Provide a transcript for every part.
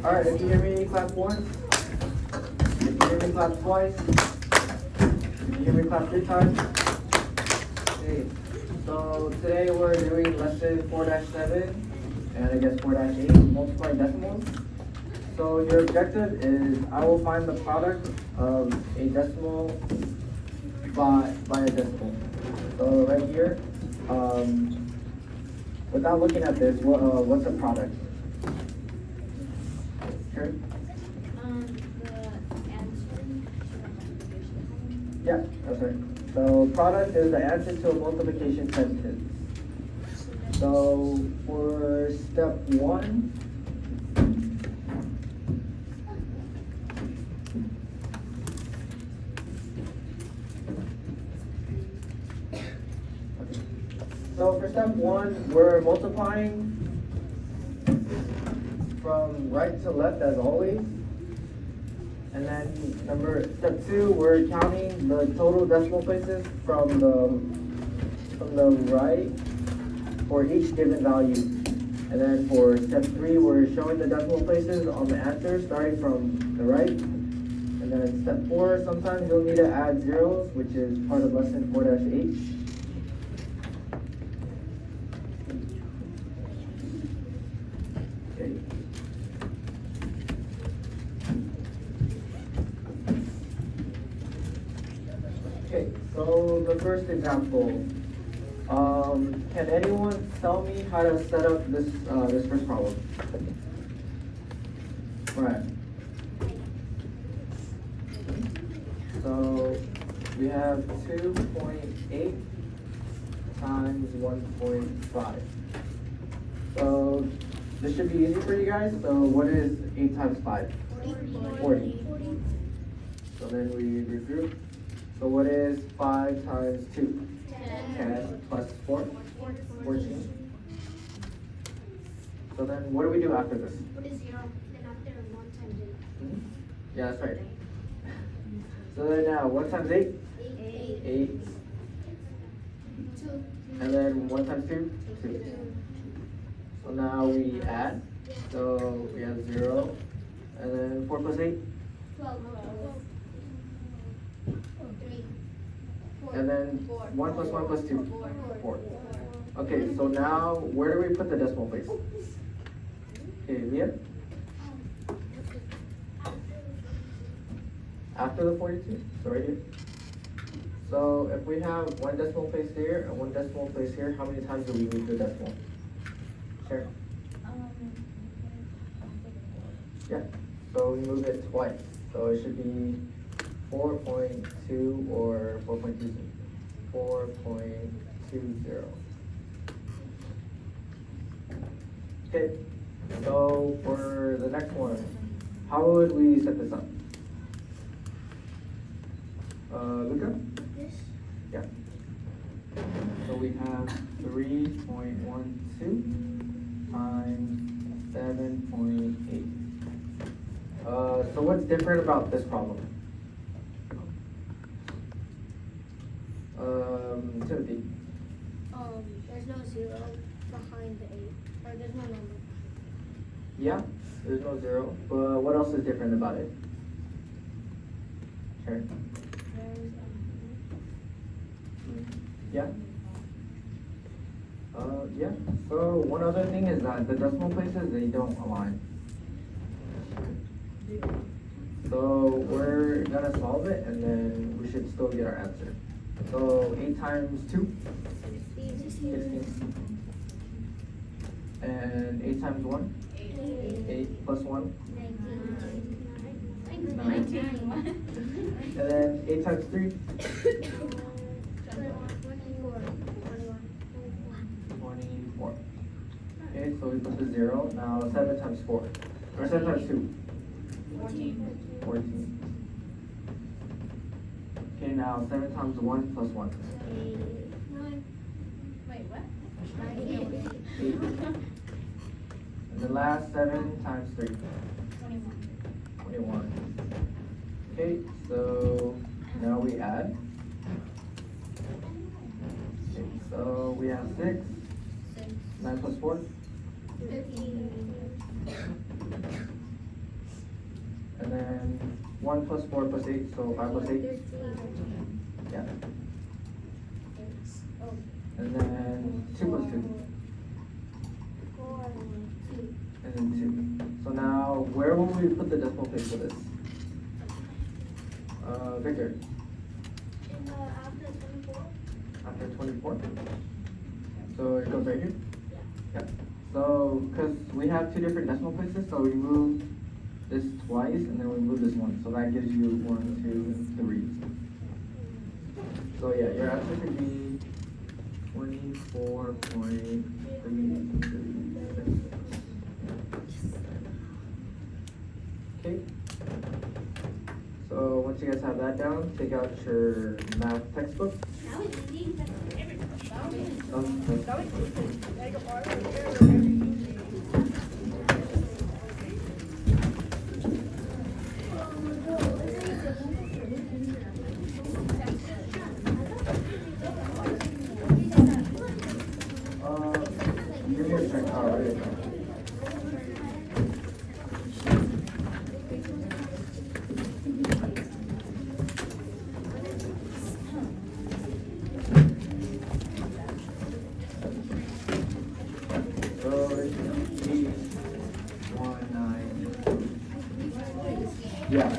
Alright, if you hear me, clap once. If you hear me, clap twice. If you hear me, clap 3 times. Okay, so today we're doing lesson 4-7 and I guess 4-8, multiplying decimals. So your objective is I will find the product of a decimal by a decimal. So right here, without looking at this, what's a product? Sure. The answer to a multiplication. Yeah, that's right. So product is the answer to a multiplication sentence. So for step 1, we're multiplying from right to left as always. And then step 2, we're counting the total decimal places from the right for each given value. And then for step 3, we're showing the decimal places on the answer starting from the right. And then step 4, sometimes you'll need to add zeros, which is part of lesson 4-8. Okay, so the first example. Can anyone tell me how to set up this first problem? Right. So we have 2.8 times 1.5. So this should be easy for you guys. So what is 8 times 5? 40. So then we regroup. So what is 5 times 2? 10 plus 4? 14. So then what do we do after this? What is 0? Then after 1 times 8. Yeah, that's right. So then now 1 times 8? 8. 2. And then 1 times 2? 2. So now we add. So we have 0. And then 4 plus 8? 12. 3. And then 1 plus 1 plus 2? 4. Okay, so now where do we put the decimal place? Okay, Leah? After the 42, so right here. So if we have 1 decimal place here and 1 decimal place here, how many times do we move the decimal? Sure. Yeah, so we move it twice. So it should be 4.2 or 4.20. 4.20. Okay, so for the next one, how would we set this up? Luca? This? Yeah. So we have 3.12 times 7.8. So what's different about this problem? Timothy? There's no 0 behind the 8. Or there's no number. Yeah, there's no 0. But what else is different about it? Sure. There's Yeah. Yeah. So one other thing is that the decimal places, they don't align. So we're gonna solve it and then we should still get our answer. So 8 times 2? 16. And 8 times 1? 8 plus 1? 9. And then 8 times 3? 24. Okay, so we put the 0. Now 7 times 4. Or 7 times 2? 14. Okay, now 7 times 1 plus 1. Wait, what? 8. And the last 7 times 3. 21. Okay, so now we add. Okay, so we have 6. 9 plus 4? 15. 1 plus 4 plus 8, so 5 plus 8. 13. Yeah. Oh. And then 2 plus 2. 4 and 2. And then 2. So now, where will we put the decimal place for this? Victor, In the after 24? after 24. So it goes right here? Yeah. Yeah. So, because we have 2 different decimal places, so we move this twice and then we move this one. So that gives you 1, 2, and 3. So yeah, your answer could be 24.336. Okay. So once you guys have that down, take out your math textbook. That was easy. Give me a check. All right. So it's 819. Yeah.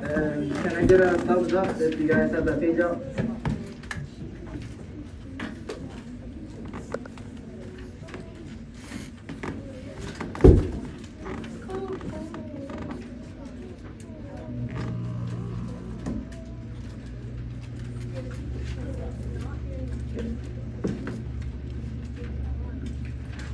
And can I get a thumbs up if you guys have that page out?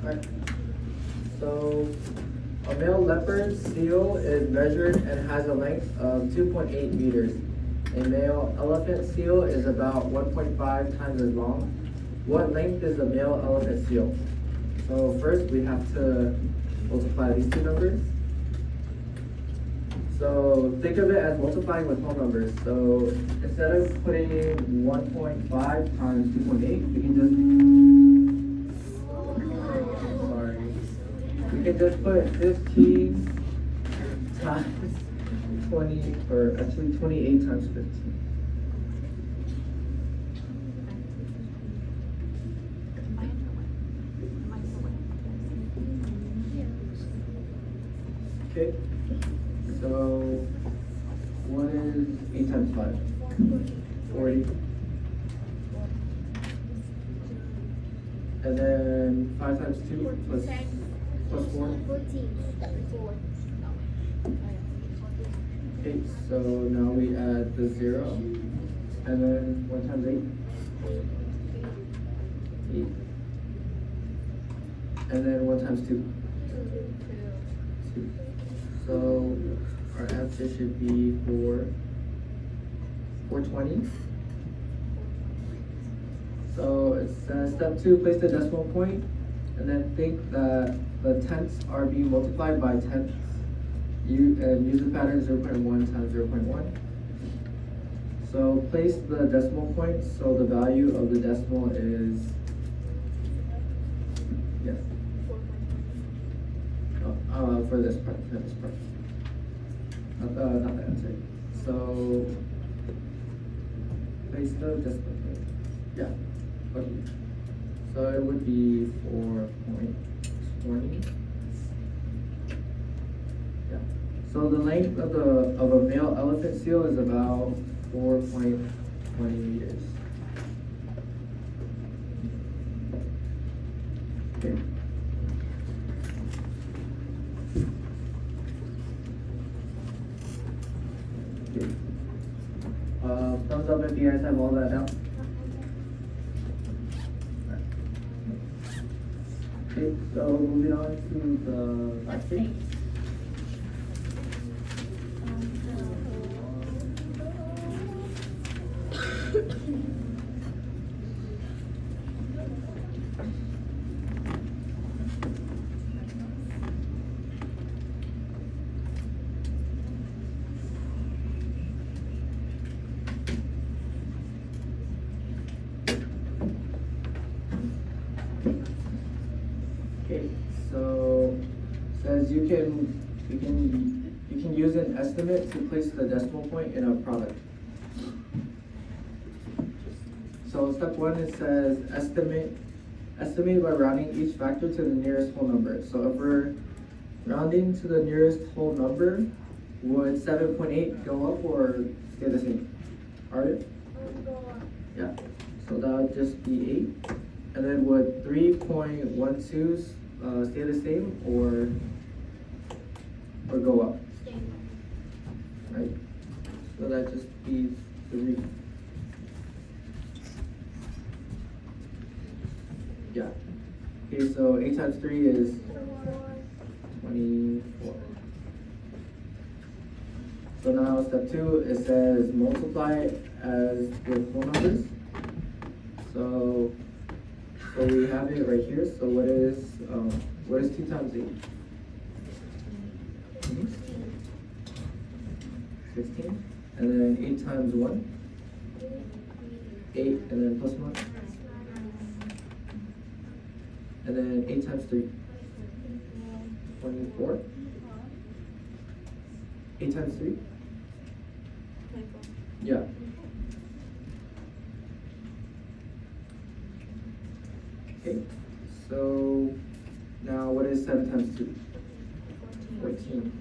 Alright. So a male leopard seal is measured and has a length of 2.8 meters. A male elephant seal is about 1.5 times as long. What length is a male elephant seal? So first we have to multiply these two numbers. So think of it as multiplying with whole numbers. So instead of putting 1.5 times 2.8, we can just put 15 times 20, or actually 28 times 15. Okay, so what is 8 times 5? 40. And then 5 times 2 plus 4? 14. Okay, so now we add the 0. And then 1 times 8? 8. And then 1 times 2? 2. So our answer should be 420. So it says step 2, place the decimal point, and then think that the tenths are being multiplied by tenths. And use the pattern 0.1 times 0.1. So place the decimal point, so the value of the decimal is, yes. For this part, not the answer. So place the decimal point. Yeah. Okay. So it would be 4.20. Yeah. So the length of a male elephant seal is about 4.20 meters. Okay. Thumbs up if you guys have all that down. Okay, so moving on to the back page. because you can use an estimate to place the decimal point in a product. So step one, it says estimate by rounding each factor to the nearest whole number. So if we're rounding to the nearest whole number, would 7.8 go up or stay the same? Alright? Go up. Yeah. So that would just be 8. And then would 3.12 stay the same or go up? Stay. Right? So that just be 3. Yeah. Okay, so 8 times 3 is 24. So now step 2, it says multiply as with whole numbers. So we have it right here. So what is 2 times 8? 16. And then 8 times 1? 8, and then plus 1. And then 8 times 3? 24. 8 times 3? Yeah. Okay, so now what is 7 times 2? 14.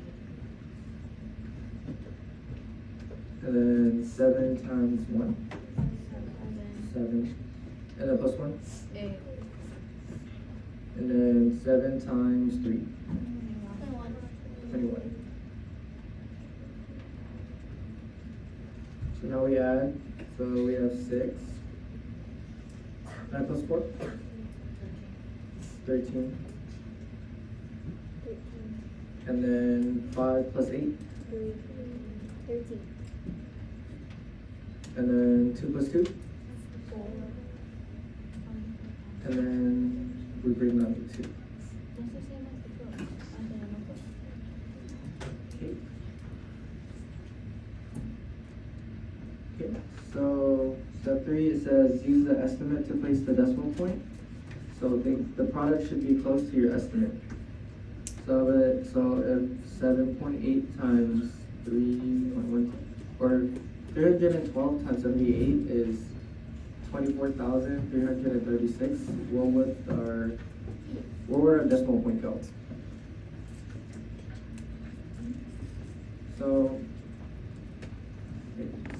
And then 7 times 1? 7. And then plus 1? 8. And then 7 times 3? 21. 21. So now we add, so we have 6. 9 plus 4? 13. And then 5 plus 8? 13. And then 2 plus 2? 4. And then we bring down to 2. Okay. Okay, so step 3, it says use the estimate to place the decimal point. So the product should be close to your estimate. So if 7.8 times 3.1 or 312 times 78 is 24,336, where would our decimal point go? So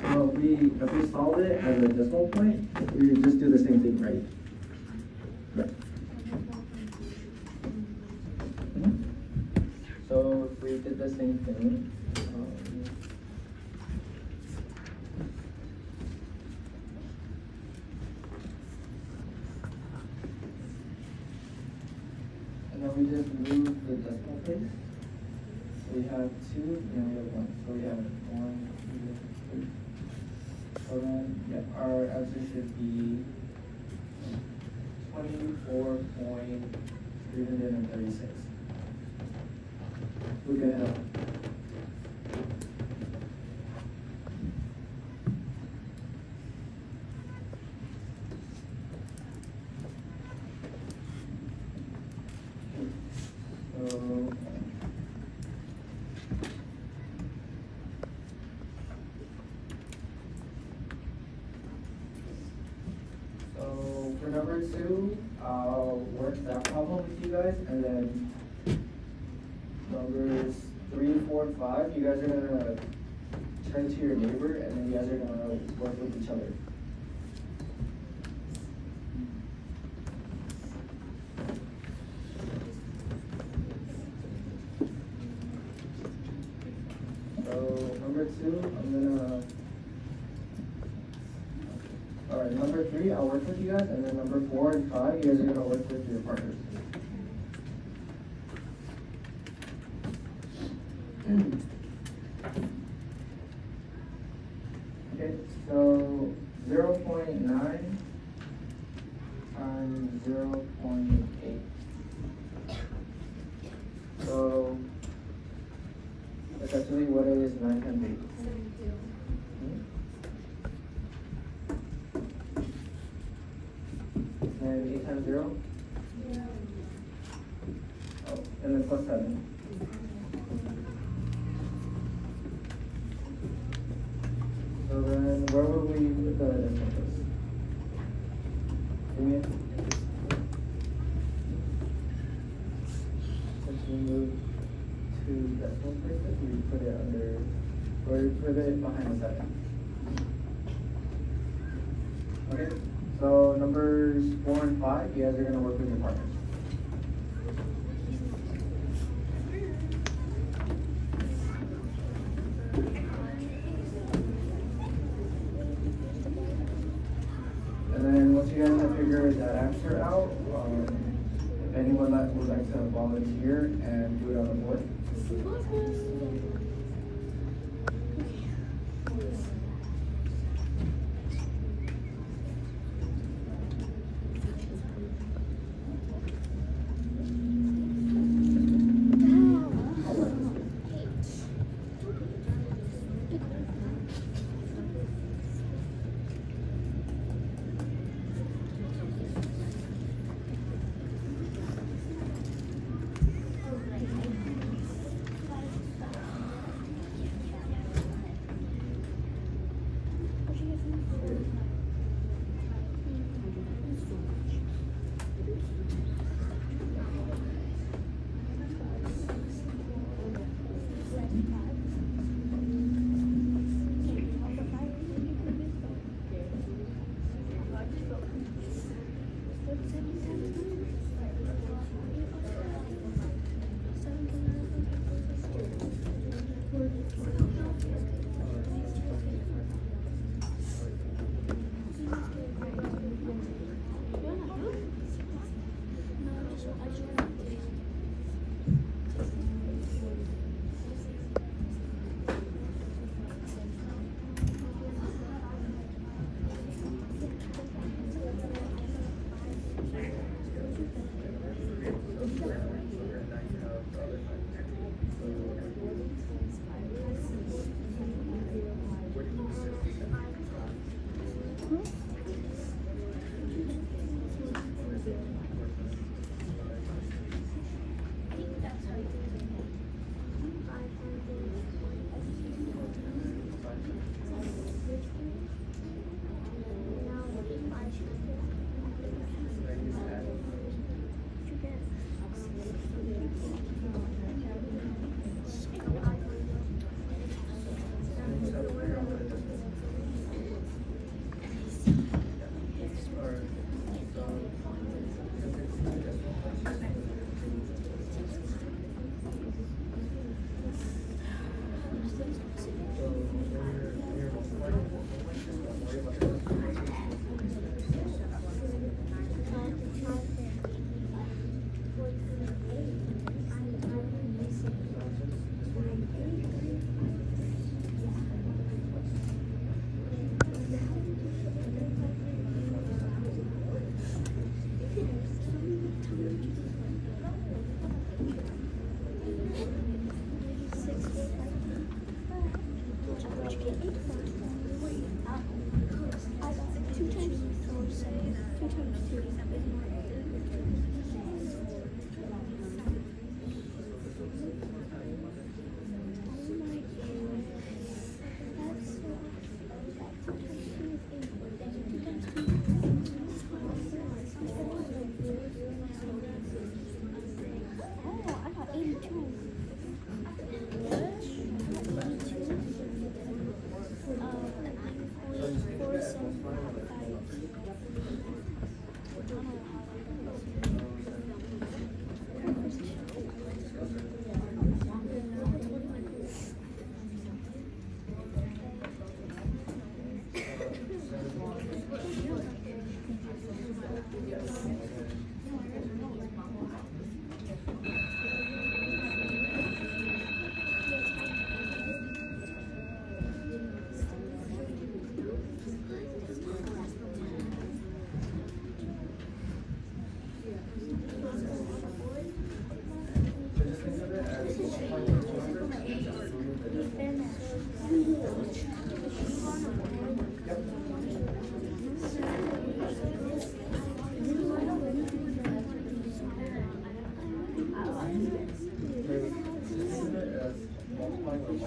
if we solve it as a decimal point, we just do the same thing, right? Yeah. So if we did the same thing, and then we just move the decimal place. So we have 2, and we have 1. So we have 1, 2, 3. So then, yeah, our answer should be 24.336. Look at that. So for number 2, I'll work that problem with you guys, and then numbers 3, 4, and 5, you guys are gonna turn to your neighbor, and then you guys are gonna work with each other. So number 2, alright, number 3, I'll work with you guys, and then number 4 and 5, you guys are gonna work with your partners. Okay, so 0.9 times 0.8. So essentially, what is 9 times 8? 72. And 8 times 0? Oh, and then plus 7. So then, where will we put the decimal place? Since we moved to decimal places, we put it under, or we put it behind the 7. Okay, so numbers 4 and 5, you guys are gonna work with your partners. And then once you guys have figured that answer out, if anyone would like to volunteer and do it on the board.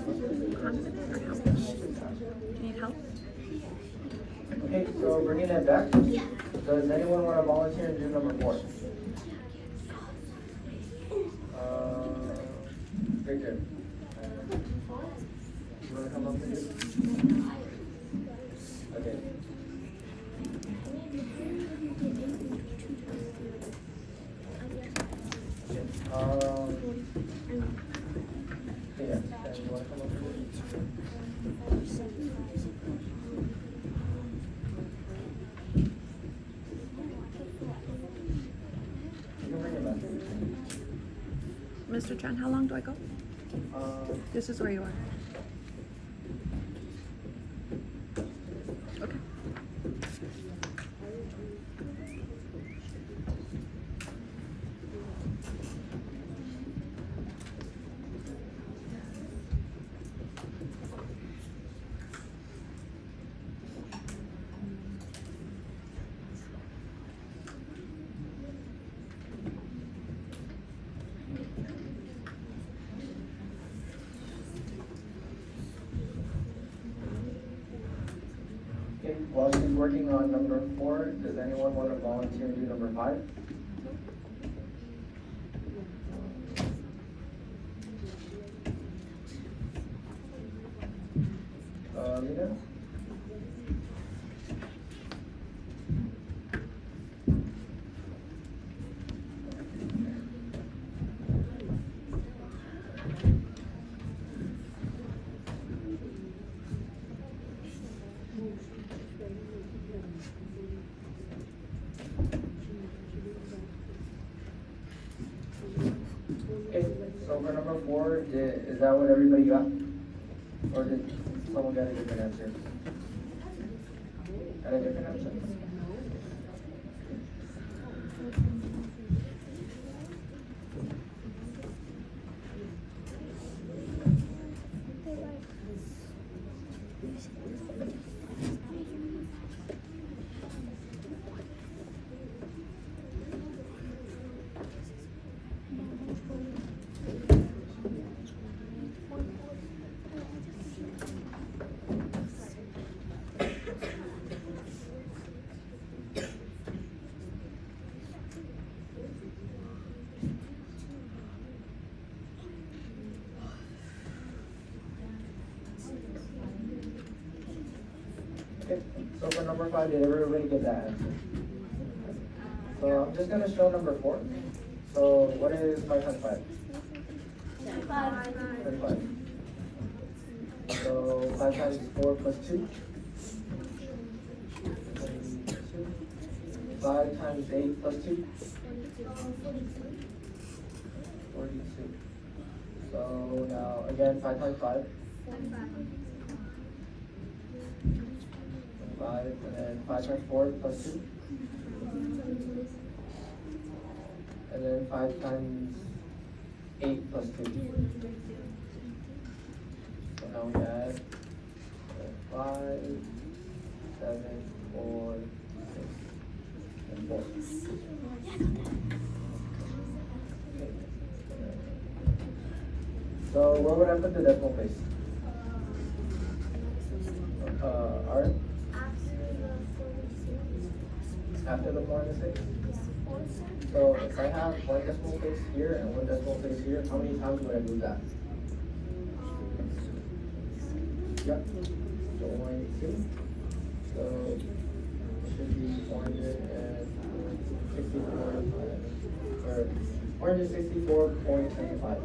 confident or help? Do you need help? Okay, so bringing it back, does anyone want to volunteer and do number 4? Victor. You want to come up and do? Okay. Yeah, you want to come up and do? You can bring it back. Mr. Chan, how long do I go? This is where you are. Okay. Okay, while she's working on number 4, does anyone want to volunteer and do number 5? Lena? Okay, so for number 4, is that what everybody got? Or did someone get a different answer? Got a different answer? Okay, so for number 5, did everybody get that answer? So I'm just going to show number 4. So what is 5 times 5? 25. So 5 times 4 plus 2? 5 times 8 plus 2? 42. So now again 5 times 5? 5, and then 5 times 4 plus 2? And then 5 times 8 plus 2? So now we add 5, 7, 4, 6, and 4. So where would I put the decimal place? Art? After the 4 and the 6? So if I have 1 decimal place here and 1 decimal place here, how many times would I move that? Yep. So 1, 2. So it should be 464, or 464.75.